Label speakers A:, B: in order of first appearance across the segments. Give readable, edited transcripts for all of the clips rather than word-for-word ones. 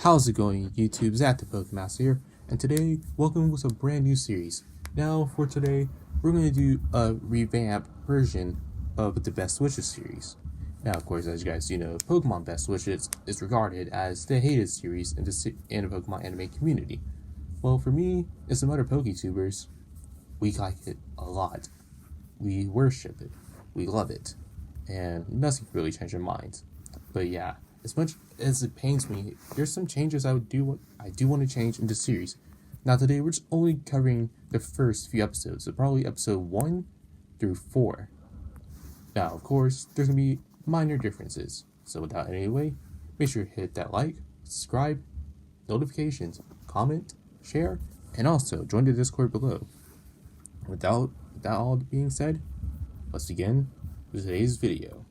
A: How's it going, YouTube? Zach the Pokemaster here, and today, welcome with a brand new series. Now, for today, we're going to do a revamped version of the Best Wishes series. Now, of course, as you guys do know, Pokemon Best Wishes is regarded as the hated series in the Pokemon anime community. Well, for me, and some other PokeTubers, we like it a lot. We worship it. We love it. And nothing really changed our minds. But yeah, as much as it pains me, there's some changes I do want to change in the series. Now today we're just only covering the first few episodes, so probably episode 1 through 4. Now of course, there's going to be minor differences, so without any delay, make sure to hit that like, subscribe, notifications, comment, share, and also join the Discord below. Without that all being said, let's begin with today's video.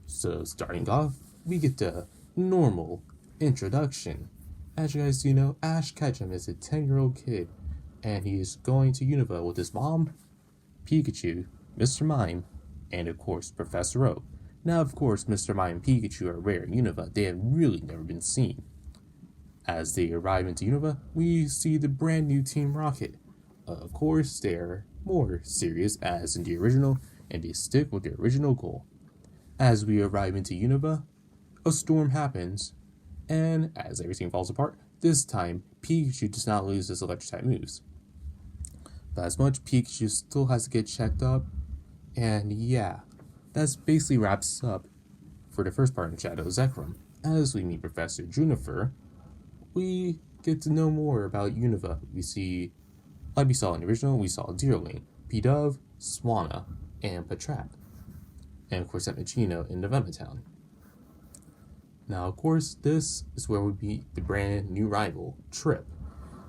A: So starting off, we get the normal introduction. As you guys do know, Ash Ketchum is a 10-year-old kid, and he is going to Unova with his mom, Pikachu, Mr. Mime, and of course Professor Oak. Now of course Mr. Mime and Pikachu are rare in Unova, they have really never been seen. As they arrive into Unova, we see the brand new Team Rocket. Of course, they are more serious as in the original, and they stick with their original goal. As we arrive into Unova, a storm happens, and as everything falls apart, this time Pikachu does not lose his electric-type moves. But as much, Pikachu still has to get checked up, and yeah, that basically wraps up for the first part in Shadow Zekrom. As we meet Professor Juniper, we get to know more about Unova. We see, like we saw in the original, we saw Deerling, Pidove, Swanna, and Patrat. And of course at Machino in November Town. Now of course this is where we meet the brand new rival, Trip.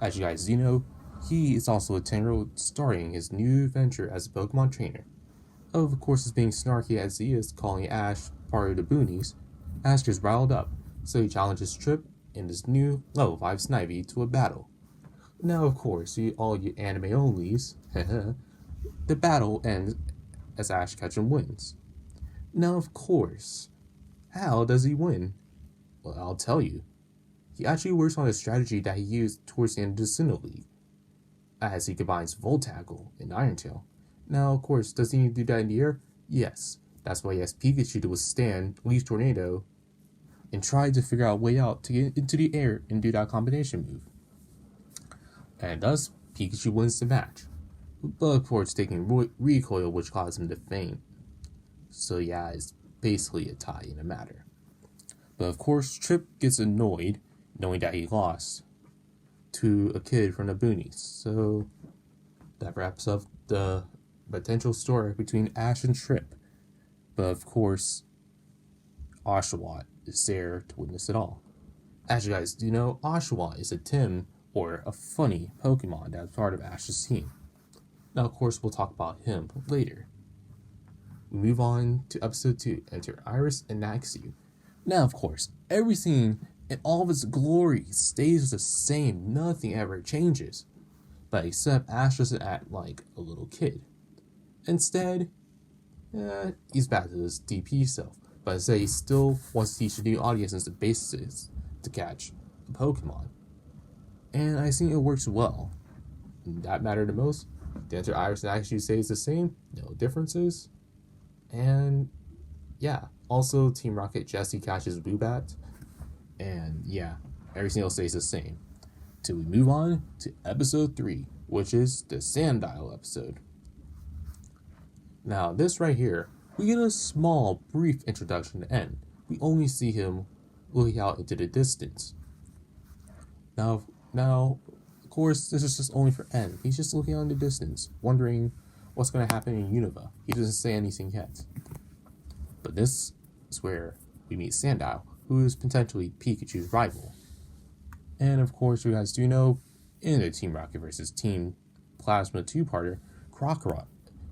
A: As you guys do know, he is also a 10-year-old starting his new venture as a Pokemon trainer. Of course, as being snarky as he is, calling Ash part of the Boonies, Ash gets riled up, so he challenges Trip and his new level 5 Snivy to a battle. Now of course, all you anime onlys, the battle ends as Ash Ketchum wins. Now, of course, how does he win? Well, I'll tell you. He actually works on a strategy that he used towards the end of the Sinnoh League, as he combines Volt Tackle and Iron Tail. Now, of course, does he need to do that in the air? Yes. That's why he has Pikachu to withstand Leaf Tornado and try to figure out a way out to get into the air and do that combination move. And thus, Pikachu wins the match. But of course, taking recoil, which caused him to faint. So yeah, it's basically a tie in a matter. But of course, Trip gets annoyed knowing that he lost to a kid from the Boonies. So that wraps up the potential story between Ash and Trip. But of course, Oshawott is there to witness it all. As you guys do know, Oshawott is a Tim, or a funny Pokemon that's part of Ash's team. Now of course, we'll talk about him later. We move on to episode 2, enter Iris and Naxu. Now, of course, everything in all of its glory stays the same. Nothing ever changes. But except Ash doesn't act like a little kid. Instead, he's back to his DP self. But instead, he still wants to teach the new audiences the basics to catch a Pokemon. And I think it works well. That mattered the most. The enter Iris and Naxu stays the same. No differences. And yeah, also Team Rocket Jesse catches Boobat, and yeah, everything else stays the same. Till we move on to episode 3, which is the Sandile episode. Now this right here, we get a small, brief introduction to N. We only see him looking out into the distance. Now, of course, this is just only for N. He's just looking out in the distance, wondering what's going to happen in Unova. He doesn't say anything yet. But this is where we meet Sandile, who is potentially Pikachu's rival. And of course, you guys do know, in the Team Rocket vs. Team Plasma 2-parter, Crocodile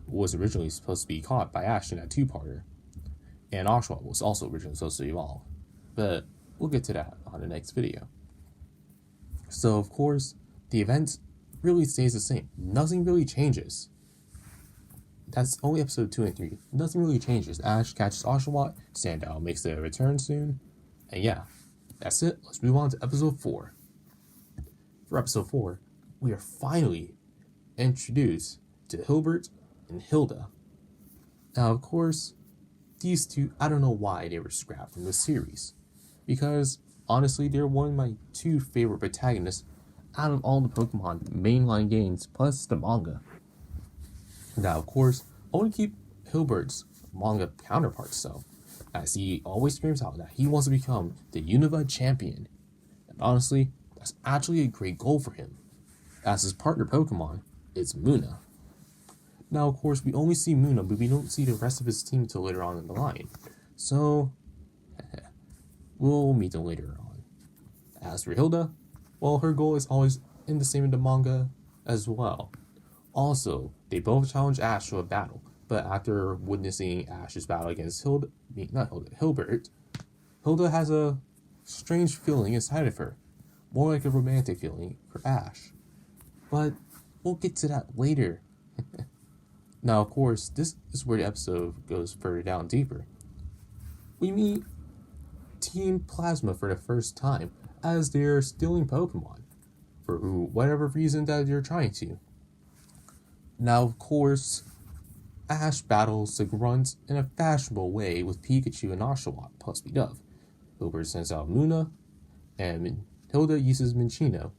A: was originally supposed to be caught by Ash in that 2-parter. And Oshawott was also originally supposed to evolve. But we'll get to that on the next video. So of course, the event really stays the same. Nothing really changes. That's only episode 2 and 3. Nothing really changes. Ash catches Oshawott, Sandile makes their return soon, and yeah, that's it. Let's move on to episode 4. For episode 4, we are finally introduced to Hilbert and Hilda. Now, of course, these two, I don't know why they were scrapped from the series. Because, honestly, they're one of my 2 favorite protagonists out of all the Pokemon mainline games, plus the manga. Now, of course, I want to keep Hilbert's manga counterparts, though, as he always screams out that he wants to become the Unova champion. And honestly, that's actually a great goal for him, as his partner Pokemon is Muna. Now, of course, we only see Muna, but we don't see the rest of his team until later on in the line. So, we'll meet them later on. As for Hilda, well, her goal is always in the same in the manga as well. Also, they both challenge Ash to a battle, but after witnessing Ash's battle against Hilbert, Hilda has a strange feeling inside of her, more like a romantic feeling for Ash. But we'll get to that later. Now, of course, this is where the episode goes further down deeper. We meet Team Plasma for the first time as they're stealing Pokemon for whatever reason that they're trying to. Now, of course, Ash battles the grunts in a fashionable way with Pikachu and Oshawott plus Pidove. Hilbert sends out Muna, and Hilda uses Minccino,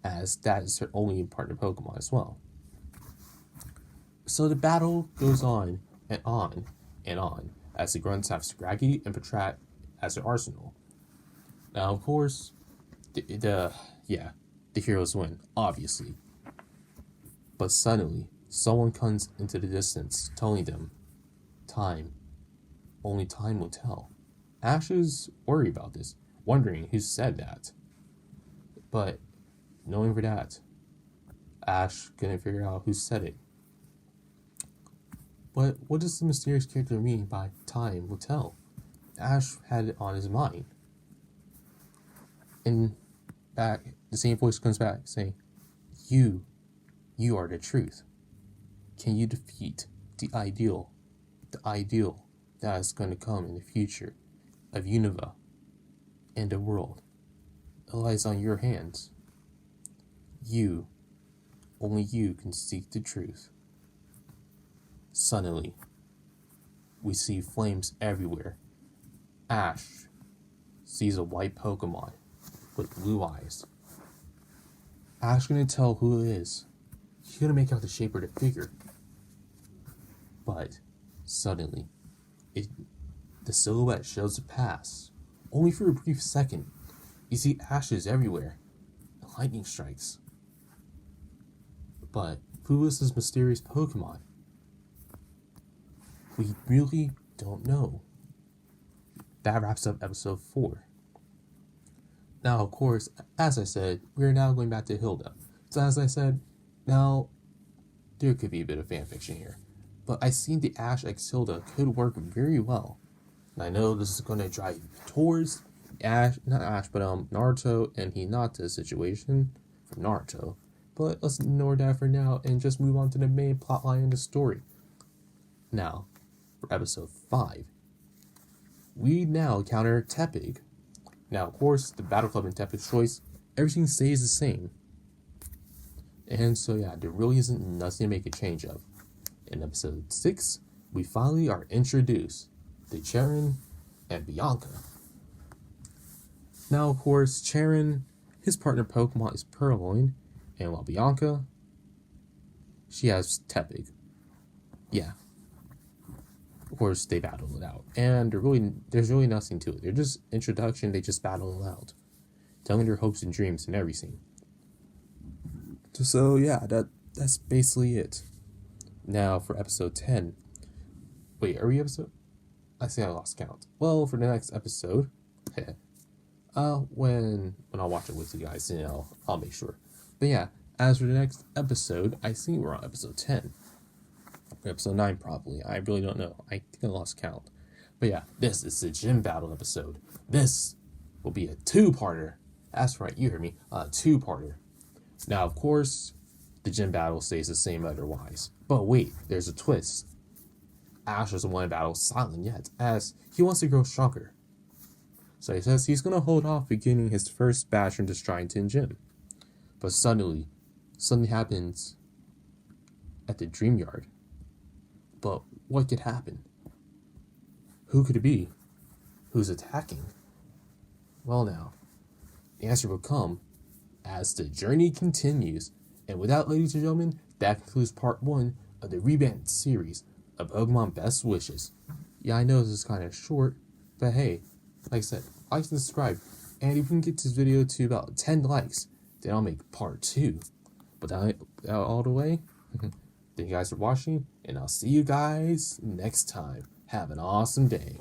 A: as that is her only partner Pokemon as well. So the battle goes on and on and on, as the grunts have Scraggy and Patrat as their arsenal. Now, of course, the heroes win, obviously. But suddenly, someone comes into the distance, telling them, only time will tell. Ash is worried about this, wondering who said that. But, knowing for that, Ash couldn't figure out who said it. But what does the mysterious character mean by time will tell? Ash had it on his mind. And back, the same voice comes back saying, You are the truth. Can you defeat the ideal that is going to come in the future of Unova and the world? It lies on your hands. Only you can seek the truth. Suddenly, we see flames everywhere. Ash sees a white Pokemon with blue eyes. Ash gonna tell who it is. He's gonna make out the shape or the figure. But suddenly, the silhouette shows the past. Only for a brief second, you see ashes everywhere. And lightning strikes. But who is this mysterious Pokemon? We really don't know. That wraps up episode 4. Now, of course, as I said, we are now going back to Hilda. So as I said, now, there could be a bit of fanfiction here. But I think the Ash X Hilda could work very well. And I know this is going to drive towards Naruto and Hinata situation from Naruto. But let's ignore that for now and just move on to the main plotline in the story. Now, for episode 5, we now encounter Tepig. Now, of course, the Battle Club and Tepig's choice, everything stays the same. And so, yeah, there really isn't nothing to make a change of. In episode 6, we finally are introduced to Charon and Bianca. Now, of course, Charon, his partner Pokemon is Purloin, and while Bianca, she has Tepig. Yeah. Of course, they battle it out. And there's really nothing to it. They're just introduction, they just battle it out. Telling their hopes and dreams and everything. So, yeah, that's basically it. Now, for episode 10. Wait, are we episode? I think I lost count. Well, for the next episode, when I'll watch it with you guys, then I'll make sure. But yeah, as for the next episode, I think we're on episode 10. Or episode 9, probably. I really don't know. I think I lost count. But yeah, this is the gym battle episode. This will be a 2-parter. That's right, you heard me. A 2-parter. Now, of course, the gym battle stays the same otherwise. But wait, there's a twist. Ash doesn't want to battle Silent yet, as he wants to grow stronger. So he says he's gonna hold off beginning his first batch into Stryington Gym. But suddenly, something happens at the Dream Yard. But what could happen? Who could it be? Who's attacking? Well now, the answer will come as the journey continues. And with that, ladies and gentlemen, that concludes part 1 of the Revamped series of Pokemon Best Wishes. Yeah, I know this is kind of short, but hey, like I said, like and subscribe. And if we can get this video to about 10 likes, then I'll make part 2. But that all the way, thank you guys for watching, and I'll see you guys next time. Have an awesome day.